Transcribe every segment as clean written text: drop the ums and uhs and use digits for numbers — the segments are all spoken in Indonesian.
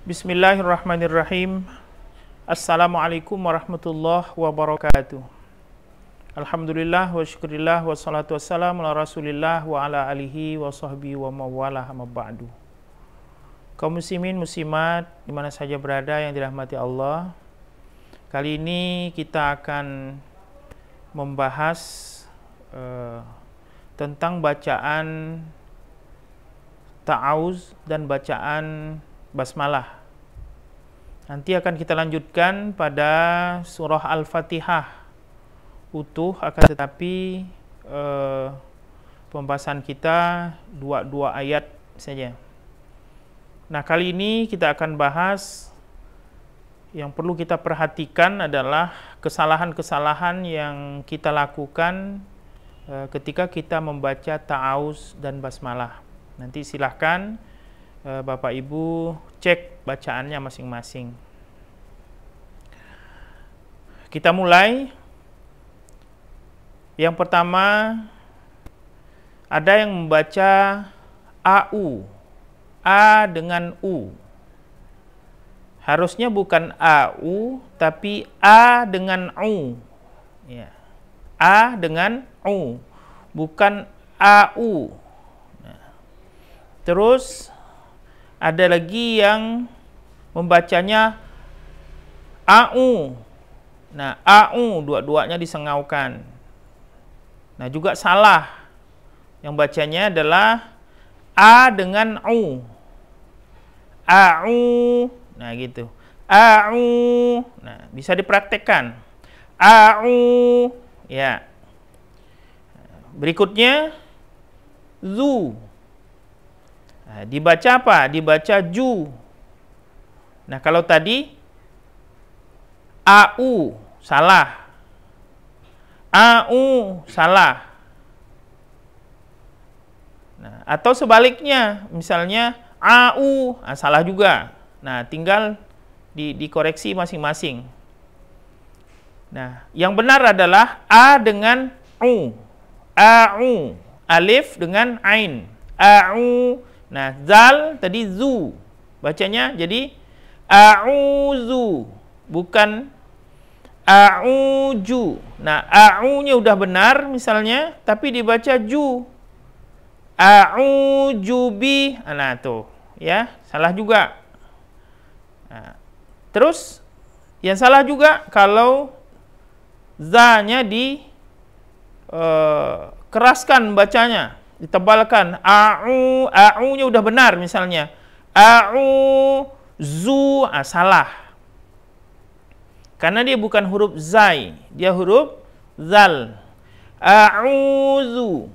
Bismillahirrahmanirrahim. Assalamualaikum warahmatullahi wabarakatuh. Alhamdulillah wa syukurillah wa salatu wassalamu ala rasulillah wa ala alihi wa sahbihi wa mawalah amma ba'du. Kaum muslimin muslimat dimana saja berada yang dirahmati Allah, kali ini kita akan membahas tentang bacaan ta'awuz dan bacaan basmalah. Nanti akan kita lanjutkan pada surah Al-Fatihah utuh, akan tetapi pembahasan kita dua ayat saja. Nah, kali ini kita akan bahas yang perlu kita perhatikan adalah kesalahan-kesalahan yang kita lakukan ketika kita membaca ta'awuz dan basmalah. Nanti silahkan Bapak Ibu cek bacaannya masing-masing. Kita mulai. Yang pertama, ada yang membaca AU, A dengan U. Harusnya bukan AU, tapi A dengan U. Ya. A dengan U, bukan AU. Nah. Terus ada lagi yang membacanya AU. Nah, AU dua-duanya disengaukan. Nah, juga salah. Yang bacanya adalah A dengan U. AU. Nah, gitu. AU. Nah, bisa dipraktekkan. AU. Ya. Berikutnya zu. Nah, dibaca apa? Dibaca ju. Nah, kalau tadi AU salah. AU salah. Nah, atau sebaliknya, misalnya AU salah juga. Nah, tinggal dikoreksi masing-masing. Nah, yang benar adalah A dengan U. AU. Alif dengan Ain. AU. Nah, zal tadi zu. Bacanya jadi a'udzu, bukan a'uju. Nah, a'u-nya udah benar misalnya, tapi dibaca ju. A'ujubi. Nah, tuh, ya, salah juga. Nah, terus yang salah juga kalau za-nya keraskan bacanya, ditebalkan. A'u-nya udah benar misalnya. A'u-zu, salah. Karena dia bukan huruf zai, dia huruf zal. A'uzu.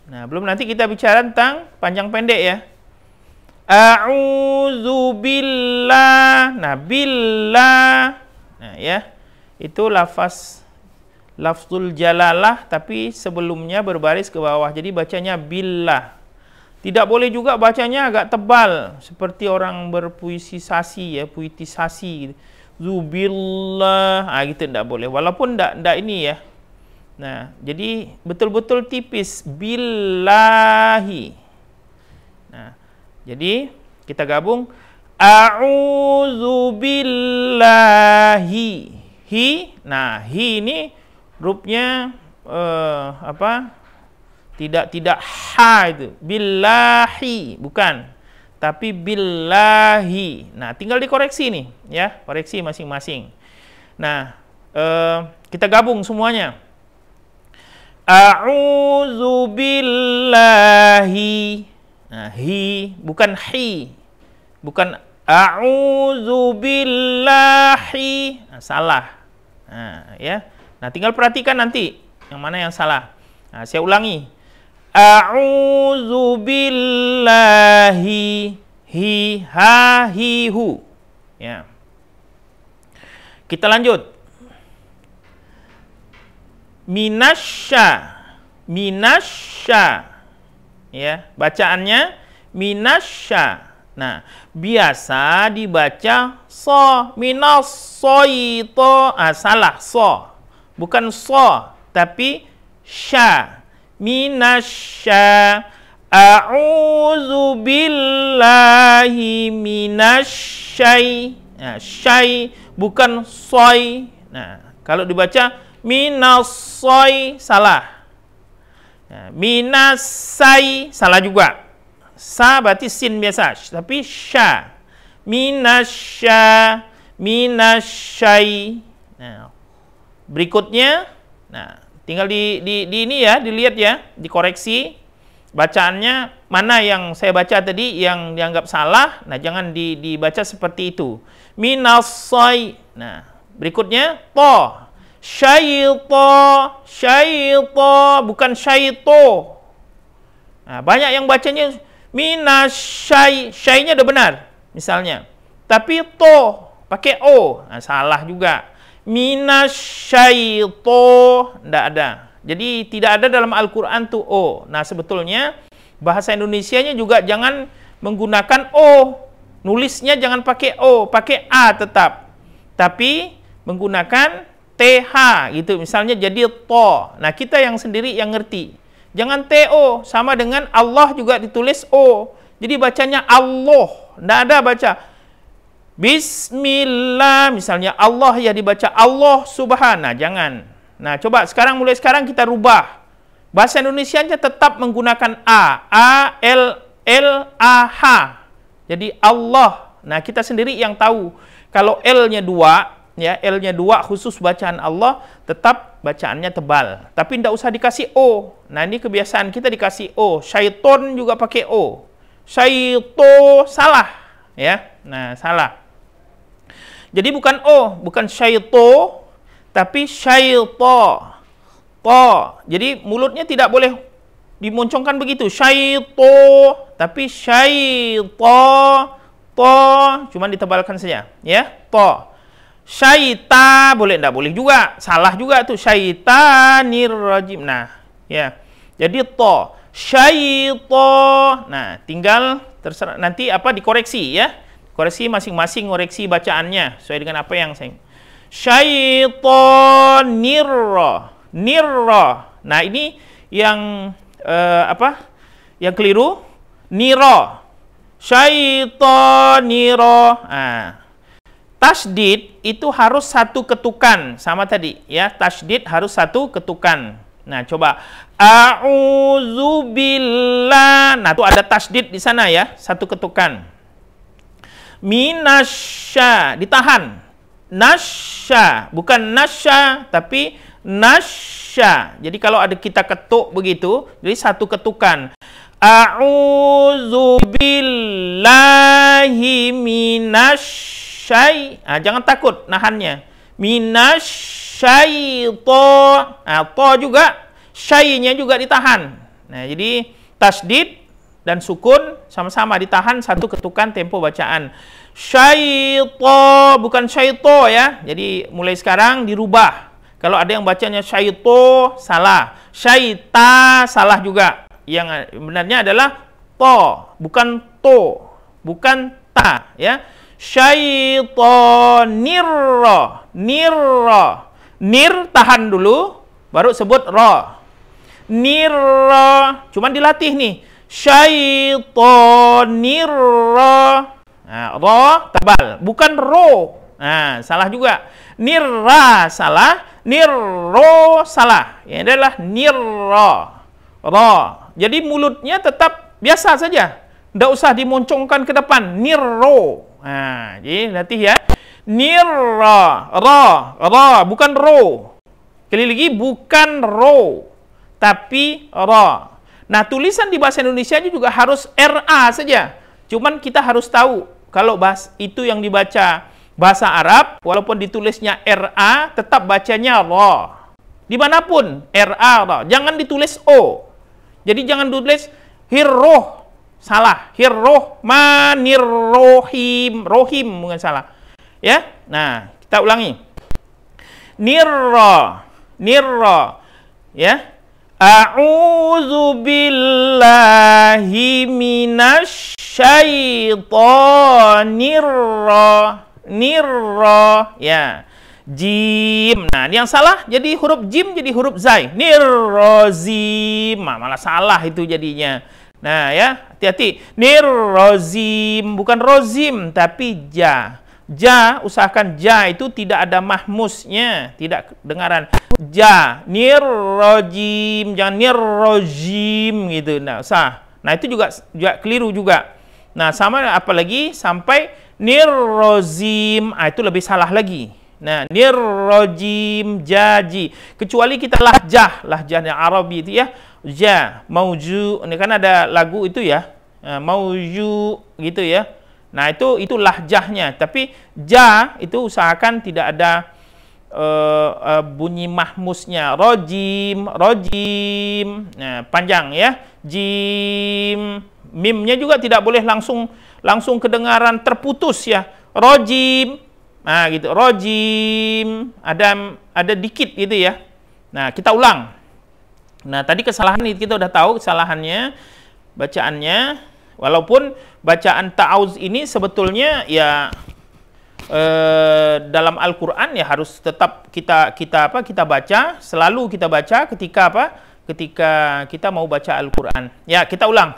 Nah, belum nanti kita bicara tentang panjang pendek ya. A'udzu billah. Nah, billah. Nah, ya. Itu lafzul jalalah, tapi sebelumnya berbaris ke bawah. Jadi bacanya billah. Tidak boleh juga bacanya agak tebal, seperti orang berpuitisasi ya, puitisasi. Zubillah, gitu tidak boleh. Walaupun tidak ini ya. Nah, jadi betul-betul tipis. Billahi. Nah, jadi kita gabung. A'udzu billahi. Hi. Nah, hi ini hurufnya tidak ha itu. Billahi, bukan. Tapi billahi. Nah, tinggal dikoreksi nih, ya, koreksi masing-masing. Nah, kita gabung semuanya. A'udzu billahi. Nah, hi, bukan hi. Bukan a'udzu billahi. Nah, salah. Nah, ya. Nah, tinggal perhatikan nanti yang mana yang salah. Nah, saya ulangi. A'udzu billahi hi ha hi hu. Ya. Kita lanjut. Minasya. Minasya. Ya, bacaannya minasya. Nah, biasa dibaca so, minas soito. Salah, so. Bukan so, tapi sya. Minasya. A'udzu billahi minasyai. Nah, syai bukan soy. Nah, kalau dibaca minasoy salah. Nah, minasai salah juga. Sa berarti sin biasa, tapi sya. Minasya, minasyai. Nah, berikutnya, nah, tinggal di ini ya, dilihat ya, dikoreksi bacaannya mana yang saya baca tadi yang dianggap salah. Nah, jangan dibaca seperti itu. Minasai. Nah, berikutnya to. Syaito, syaito, bukan syaito. Nah, banyak yang bacanya minasyai, syainya udah benar misalnya. Tapi to pakai o. Nah, salah juga. Minasyaito enggak ada. Jadi tidak ada dalam Al-Qur'an tuh o. Nah, sebetulnya bahasa Indonesianya juga jangan menggunakan o. Nulisnya jangan pakai o, pakai a tetap. Tapi menggunakan th gitu. Misalnya jadi to. Nah, kita yang sendiri yang ngerti. Jangan to, sama dengan Allah juga ditulis o. Jadi bacanya Allah. Enggak ada baca Bismillah, misalnya Allah ya dibaca Allah Subhana, jangan. Nah, coba mulai sekarang kita rubah. Bahasa Indonesianya tetap menggunakan A, L, A, H. Jadi Allah. Nah, kita sendiri yang tahu. Kalau L-nya 2, ya, L-nya 2 khusus bacaan Allah, tetap bacaannya tebal. Tapi tidak usah dikasih O. Nah, ini kebiasaan kita dikasih O. Syaiton juga pakai O. Syaito salah, ya. Nah, salah. Jadi bukan O, bukan syaito, tapi syaito. To. Jadi mulutnya tidak boleh dimoncongkan begitu. Syaito, tapi syaito. To, cuman ditebalkan saja, ya. To. Syaita boleh, enggak boleh juga. Salah juga tuh, syaitanir rajim. Nah, ya. Jadi to. Syaito. Nah, tinggal terserah nanti apa dikoreksi ya. Koreksi masing-masing, koreksi bacaannya sesuai dengan apa yang saya. Syaitonirra, nirra. Nah, ini yang apa? Yang keliru. Niro. Syaitoniro. Nah, tasdid itu harus satu ketukan sama tadi ya. Tasdid harus satu ketukan. Nah, coba a'udzubillah. Nah, tuh ada tasdid di sana ya, satu ketukan. Minasya, ditahan. Nasya, bukan nasya, tapi nasya. Jadi kalau ada kita ketuk begitu, jadi satu ketukan. A'udzubillahi minasyai. Nah, jangan takut nahannya. Minasyaito. Nah, to juga, syainya juga ditahan. Nah, jadi tasdid dan sukun sama-sama ditahan satu ketukan tempo bacaan. Syaito, bukan syaito ya. Jadi mulai sekarang dirubah. Kalau ada yang bacanya syaito, salah. Syaita, salah juga. Yang benarnya adalah to, bukan to, bukan ta ya. Syaitonirra, nirra. Nir tahan dulu, baru sebut ra. Nirra, cuman dilatih nih. Syaitonirra. Nah, ro tebal, bukan ro. Nah, salah juga. Nirra salah, nirro salah. Ini adalah nirra. Ro. Jadi mulutnya tetap biasa saja. Tidak usah dimoncongkan ke depan. Nirro. Nah, jadi latih ya. Nirra, ra, bukan ro. Sekali lagi bukan ro, tapi ra. Nah, tulisan di bahasa Indonesia juga harus RA saja. Cuman kita harus tahu, kalau itu yang dibaca bahasa Arab, walaupun ditulisnya RA, tetap bacanya ra. Dimanapun, RA, ra. Jangan ditulis O. Jadi jangan ditulis hirroh. Salah. Hirroh, manirrohim. Rohim, bukan salah. Ya, nah, kita ulangi. Nirra, nirra. Ya. A'udzubillahi minasyaitonirra. Nirra. Ya. Jim. Nah, yang salah jadi huruf jim jadi huruf zai. Nirrozim. Nah, malah salah itu jadinya. Nah ya, hati-hati. Nirrozim, bukan rozim, tapi ja. Ja, usahakan ja itu tidak ada mahmusnya, tidak dengaran. Ja, nirrojim, jangan nirrojim gitu. Nah, usah. Nah, itu juga keliru juga. Nah, sama apalagi sampai nirrozim, itu lebih salah lagi. Nah, nirrojim jaji. Kecuali kita lahjahnya Arabi itu ya. Ja, mauju, ini kan ada lagu itu ya, mauju gitu ya. Nah itu lahjahnya, tapi ja itu usahakan tidak ada bunyi mahmusnya. Rojim, nah panjang ya. Jim, mimnya juga tidak boleh langsung kedengaran terputus ya. Rojim, nah gitu. Rojim, ada dikit gitu ya. Nah kita ulang. Nah, tadi kesalahan itu kita udah tahu kesalahannya, bacaannya. Walaupun bacaan ta'awuz ini sebetulnya ya dalam Al-Qur'an ya harus tetap kita baca, selalu kita baca ketika ketika kita mau baca Al-Qur'an. Ya, kita ulang.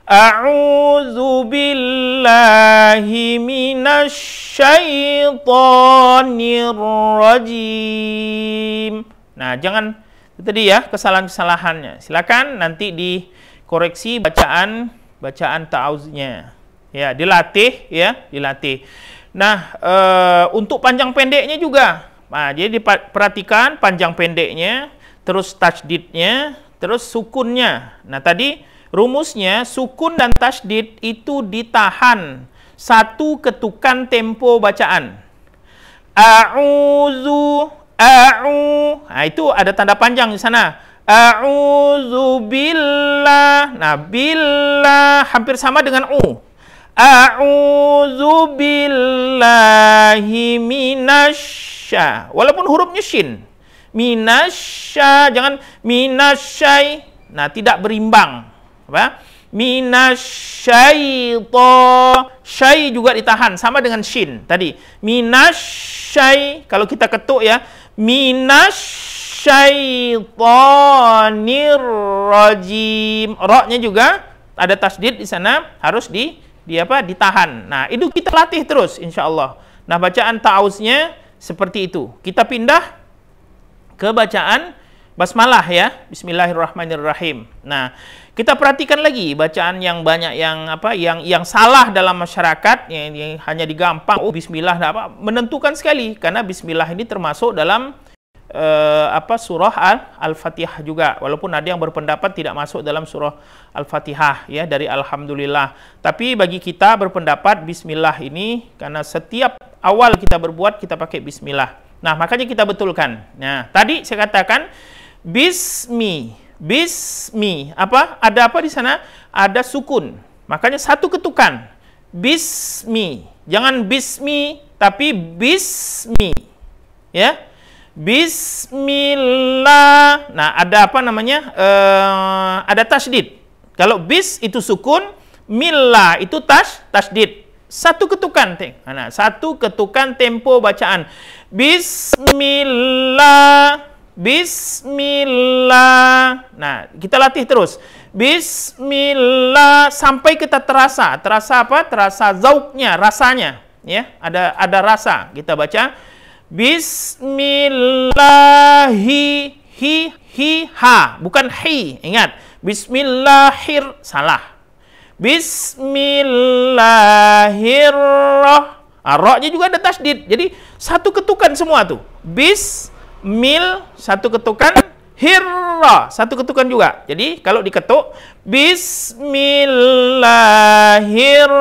A'udzu billahi minasyaitonir rajim. Nah, jangan tadi ya kesalahan-kesalahannya. Silakan nanti dikoreksi bacaan ta'awuznya. Ya, dilatih ya, dilatih. Nah, untuk panjang pendeknya juga. Nah, jadi diperhatikan panjang pendeknya, terus tasydidnya, terus sukunnya. Nah, tadi rumusnya sukun dan tasydid itu ditahan satu ketukan tempo bacaan. A'udzu. Nah, itu ada tanda panjang di sana. A'udzu billah. Nah, billah hampir sama dengan u. A'udzu billahi minasya. Walaupun hurufnya shin. Minasya, jangan minasyai. Nah, tidak berimbang. Apa? Minasyaiton. Syai juga ditahan sama dengan shin tadi. Minasyai, kalau kita ketuk ya, minasyaitonir rajim. Ra-nya juga ada tasdid di sana, harus ditahan. Nah, itu kita latih terus insyaallah. Nah, bacaan ta'awuznya seperti itu. Kita pindah ke bacaan basmalah ya. Bismillahirrahmanirrahim. Nah, kita perhatikan lagi bacaan yang banyak yang salah dalam masyarakat, yang hanya digampang bismillah menentukan sekali, karena bismillah ini termasuk dalam surah Al-Fatihah juga, walaupun ada yang berpendapat tidak masuk dalam surah Al-Fatihah ya, dari alhamdulillah. Tapi bagi kita berpendapat bismillah ini karena setiap awal kita berbuat kita pakai bismillah. Nah, makanya kita betulkan. Nah, tadi saya katakan bismi, ada apa di sana? Ada sukun. Makanya satu ketukan. Bismi. Jangan bismi, tapi bismi. Ya. Bismillah. Nah, ada apa namanya? Ada tasydid. Kalau bis itu sukun, millah itu tasydid. Satu ketukan. Nah, satu ketukan tempo bacaan. Bismillah. Bismillah. Nah, kita latih terus. Bismillah sampai kita terasa apa? Terasa zauknya, rasanya, ya. Ada rasa. Kita baca ha, bukan hi. Ingat, bismillahir, salah. Ra-nya juga ada tasydid. Jadi satu ketukan semua tuh. Satu ketukan, hirra, satu ketukan juga. Jadi kalau diketuk bismillahirrahmanirrahim,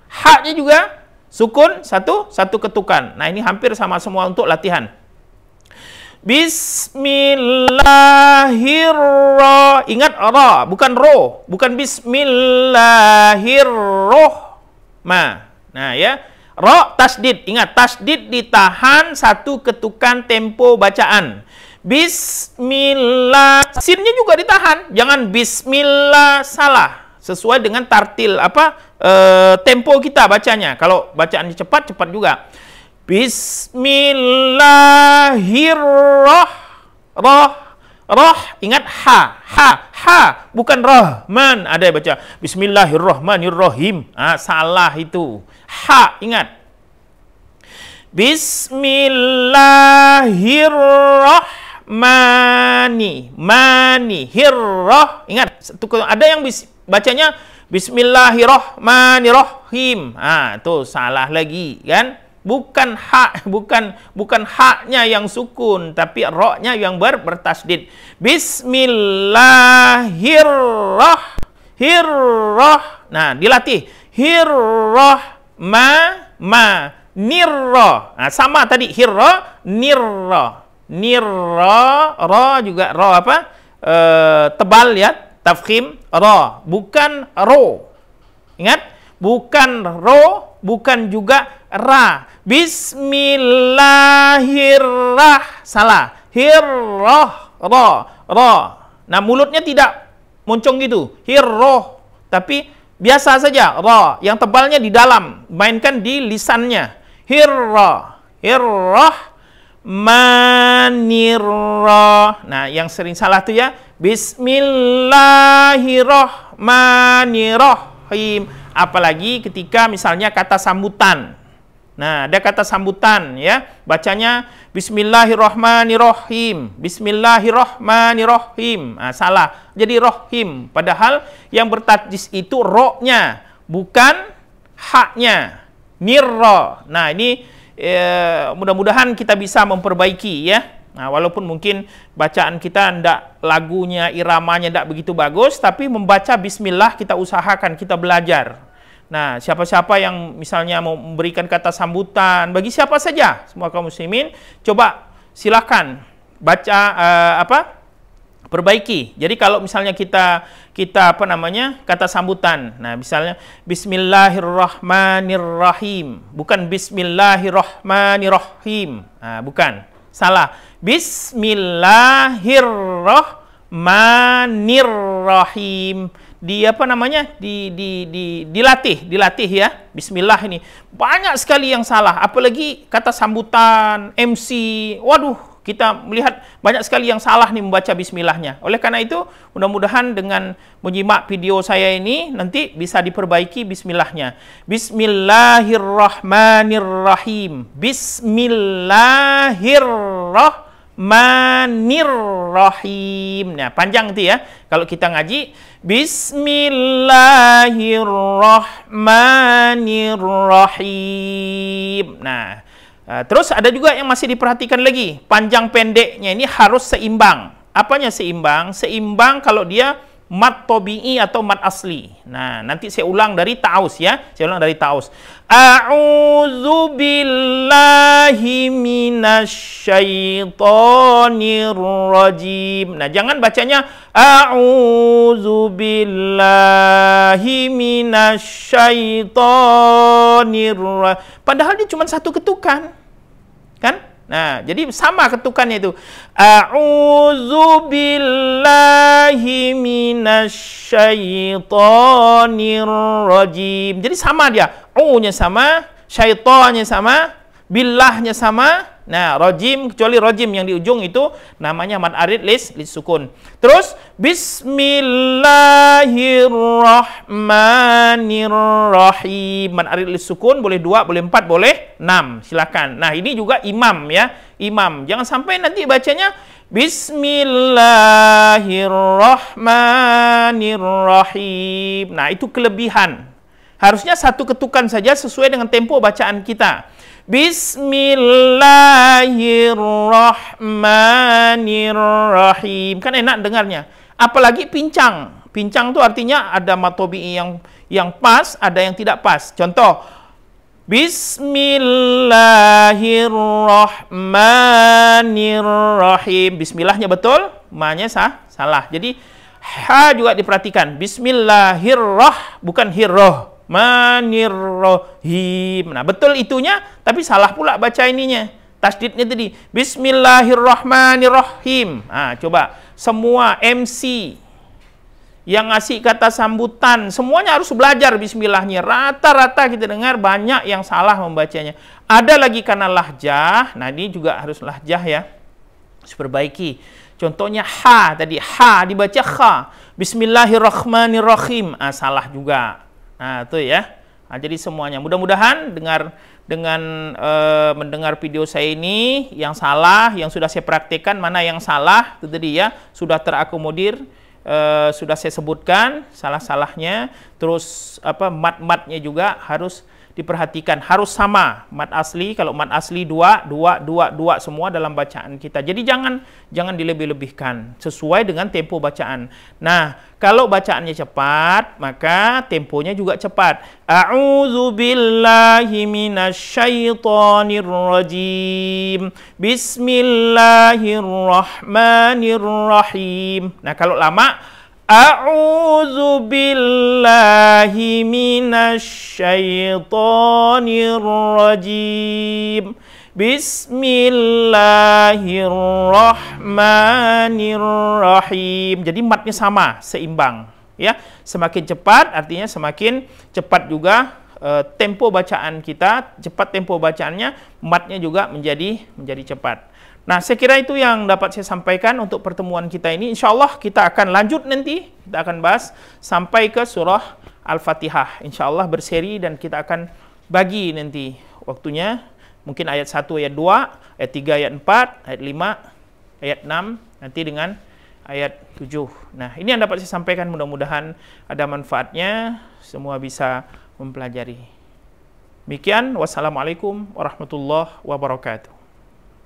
ha-nya juga sukun, satu ketukan. Nah, ini hampir sama semua untuk latihan. Bismillahirrahmanirrahim. Ingat ra, bukan ro, bukan bismillahirrahmanirrahim. Nah, ya. Ra tasdid, ingat tasdid ditahan satu ketukan tempo bacaan. Bismillah, sinnya juga ditahan, jangan bismillah, salah. Sesuai dengan tartil tempo kita bacanya. Kalau bacaannya cepat juga. Roh, ingat ha, bukan Rahman. Ada yang baca Bismillahirrahmanirrahim. Salah itu. Ha, ingat. Bismillahirrahmanirrahim. Ingat, ada yang bacanya Bismillahirrahmanirrahim. Tuh salah lagi, kan? Bukan haknya yang sukun, tapi ra-nya yang bertasdid. Nah, dilatih. Nirra. Sama tadi nirra. Ra juga ra apa? Tebal ya, tafkhim ra, bukan ro. Ingat, bukan ro, bukan juga ra. Salah. Ra. Nah, mulutnya tidak moncong gitu. Tapi biasa saja ra. Yang tebalnya di dalam, mainkan di lisannya. Manirra. Nah, yang sering salah tuh ya, Bismillahirrahmanirrahim. Apalagi ketika misalnya kata sambutan. Nah, ada kata sambutan ya, bacanya Bismillahirrahmanirrahim. Bismillahirrahmanirrahim. Salah. Jadi rohim. Padahal yang bertajwid itu ro-nya, bukan haknya. Nirra. Nah, ini mudah-mudahan kita bisa memperbaiki ya. Nah, walaupun mungkin bacaan kita ndak, lagunya, iramanya ndak begitu bagus, tapi membaca bismillah kita usahakan, kita belajar. Nah, siapa-siapa yang misalnya mau memberikan kata sambutan bagi siapa saja, semua kaum muslimin, coba silakan baca perbaiki. Jadi kalau misalnya kita kata sambutan. Nah, misalnya Bismillahirrahmanirrahim, bukan Bismillahirrahmanirrahim. Bukan. Salah. Bismillahirrahmanirrahim. Dilatih ya. Bismillah ini. Banyak sekali yang salah, apalagi kata sambutan, MC. Waduh, kita melihat banyak sekali yang salah nih membaca bismillahnya. Oleh karena itu, mudah-mudahan dengan menyimak video saya ini nanti bisa diperbaiki bismillahnya. Bismillahirrahmanirrahim. Bismillahirrahmanirrahim. Nah, panjang itu ya. Kalau kita ngaji Bismillahirrahmanirrahim. Nah, terus ada juga yang masih diperhatikan lagi. Panjang pendeknya ini harus seimbang. Apanya seimbang? Seimbang kalau dia mat tobi'i atau mat asli. Nah, nanti saya ulang dari ta'us ya. Saya ulang dari ta'us. A'udzu billahi minasyaitonir rajim. Nah, jangan bacanya a'udzu billahi minasyaitonir rajim. Padahal dia cuma satu ketukan. Kan? Nah, jadi sama ketukannya itu. A'udzu billahi minasyaitonir rajim. Jadi sama dia. U-nya sama, syaitannya sama, billahnya sama. Nah, rajim, kecuali rajim yang di ujung itu namanya mad arid lis sukun. Terus Bismillahirrahmanirrahim. Mad arid lis sukun boleh 2, boleh 4, boleh 6. Silakan. Nah, ini juga imam ya. Imam. Jangan sampai nanti bacanya Bismillahirrahmanirrahim. Nah, itu kelebihan. Harusnya satu ketukan saja sesuai dengan tempo bacaan kita. Bismillahirrahmanirrahim. Kan enak dengarnya. Apalagi pincang. Pincang itu artinya ada matobi'i yang pas, ada yang tidak pas. Contoh, Bismillahirrahmanirrahim. Bismillahnya betul, ma-nya salah. Jadi ha juga diperhatikan. Bismillahirrah, bukan hirroh. Manirrahim. Nah, betul itunya, tapi salah pula baca ininya. Tasdidnya tadi. Bismillahirrahmanirrahim. Coba. Semua MC yang ngasih kata sambutan, semuanya harus belajar bismillahnya. Rata-rata kita dengar banyak yang salah membacanya. Ada lagi karena lahjah. Nah, ini juga harus lahjah ya. Harus perbaiki. Contohnya ha tadi, ha dibaca kha. Bismillahirrahmanirrahim. Salah juga. Nah, itu ya. Jadi semuanya. Mudah-mudahan dengan mendengar video saya ini, yang salah, yang sudah saya praktekkan, mana yang salah, itu tadi ya, sudah terakomodir, sudah saya sebutkan salah-salahnya. Terus mat-matnya juga harus diperhatikan, harus sama mat asli. Kalau mat asli dua semua dalam bacaan kita. Jadi jangan dilebih-lebihkan, sesuai dengan tempo bacaan. Nah, kalau bacaannya cepat, maka temponya juga cepat. A'udzu billahi minasyaitonir rajim. Bismillahirrahmanirrahim. Nah, kalau lama, A'udzu billahi minasyaitonir rajim. Bismillahirrahmanirrahim. Jadi matnya sama, seimbang, ya. Semakin cepat artinya semakin cepat juga tempo bacaan kita, cepat tempo bacaannya, matnya juga menjadi cepat. Nah, saya kira itu yang dapat saya sampaikan untuk pertemuan kita ini. Insya Allah kita akan lanjut nanti, kita akan bahas sampai ke surah Al-Fatihah. Insya Allah berseri dan kita akan bagi nanti waktunya. Mungkin ayat 1, ayat 2, ayat 3, ayat 4, ayat 5, ayat 6, nanti dengan ayat 7. Nah, ini yang dapat saya sampaikan, mudah-mudahan ada manfaatnya, semua bisa mempelajari. Demikian, wassalamualaikum warahmatullahi wabarakatuh.